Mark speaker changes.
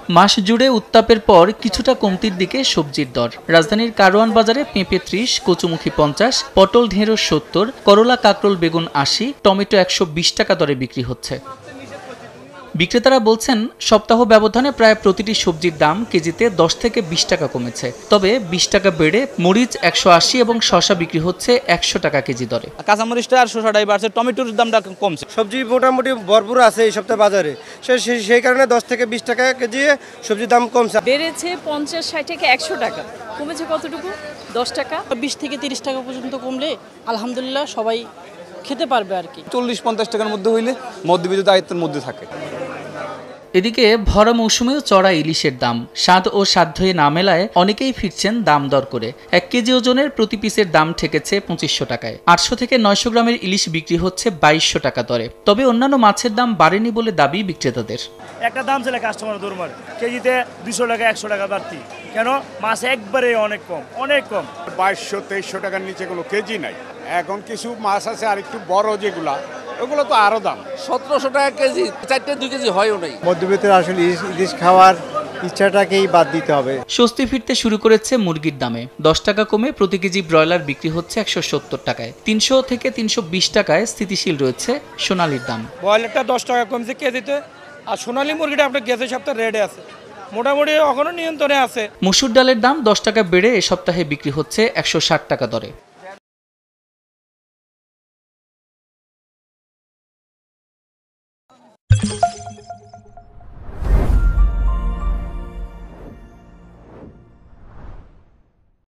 Speaker 1: মাস জুড়ে উত্তাপের পর কিছুটা কমতির দিকে সবজির দর। রাজধানীর কারওয়ান বাজারে পেঁপে ৩০, কচুমুখী ৫০, পটল ঢেঁড়স ৭০, করলা কাকরোল বেগুন ৮০, টমেটো ১২০ টাকা দরে বিক্রি হচ্ছে। বিক্রেতারা বলছেন, সপ্তাহ ব্যবধানে প্রায় প্রতিটি সবজির দাম কেজিতে ১০ থেকে ২০ টাকা কমেছে। তবে ২০ টাকা বেড়ে মরিচ ১৮০ এবং শসা বিক্রি হচ্ছে ১০০ টাকা কেজি দরে।
Speaker 2: কাঁচামরিচটা আর শসাটাই বাড়ছে, টমেটোর দামটা কমছে।
Speaker 3: সবজি মোটামুটি ভরপুর আছে এই সপ্তাহে বাজারে, সেই কারণে ১০ থেকে ২০ টাকা কেজি সবজির দাম কমছে।
Speaker 4: বেড়েছে ৫০-৬০ থেকে ১০০ টাকা, কমেছে কতটুকু? ১০ টাকা।
Speaker 5: ২০ থেকে ৩০ টাকা পর্যন্ত কমলে আলহামদুলিল্লাহ সবাই খেতে পারবে আর কি।
Speaker 2: ৪০-৫০ টাকার মধ্যে হইলে মধ্যবিত্ত আয়ত্তের মধ্যে থাকে।
Speaker 1: এদিকে ভরা মৌসুমেও চড়া ইলিশের দাম স্বাদ ও সাধ্যে না মেলায় অনেকেই ফিরছেন দাম দর করে। ১ কেজি ওজনের প্রতি পিসের দাম ঠেকেছে ২৫০০ টাকায়। ৮০০ থেকে ৯০০ গ্রামের ইলিশ বিক্রি হচ্ছে ২২০০ টাকা দরে। তবে অন্যান্য মাছের দাম বাড়েনি বলে দাবি বিক্রেতাদের।
Speaker 6: একটা দাম ছিল কাস্টমার দরবার কেজিতে ২০০ টাকা ১০০ টাকা বাড়তি। কেন? মাছ একবারে অনেক কম।
Speaker 7: ২২০০-২৩০০ টাকার নিচে কোনো কেজি নাই। এখন কিছু মাছ আছে আর একটু বড় যেগুলা, ওগুলো তো আরো দাম।
Speaker 8: ১৭০০ টাকা কেজি, 2 কেজি হয়ও নাই।
Speaker 3: মধ্যবিত্তের আসলে ইলিশ খাওয়ার ইচ্ছাটাকেই বাদ দিতে হবে।
Speaker 1: স্বস্তি ফিরতে শুরু করেছে মুরগির দামে। ১০ টাকা কমে প্রতি কেজি ব্রয়লার বিক্রি হচ্ছে ১৭০ টাকায়। ৩০০ থেকে ৩২০ টাকায় স্থিতিশীল রয়েছে সোনালির দাম।
Speaker 6: ব্রয়লারটা ১০ টাকা কমছে কেজিতে, আর সোনালী মুরগিটা আপনার গেছে সপ্তাহে রেডে আছে, মোটামুটি এখনো নিয়ন্ত্রণে আছে।
Speaker 1: মসুর ডালের দাম ১০ টাকা বেড়ে এ সপ্তাহে বিক্রি হচ্ছে ১৬০ টাকা দরে।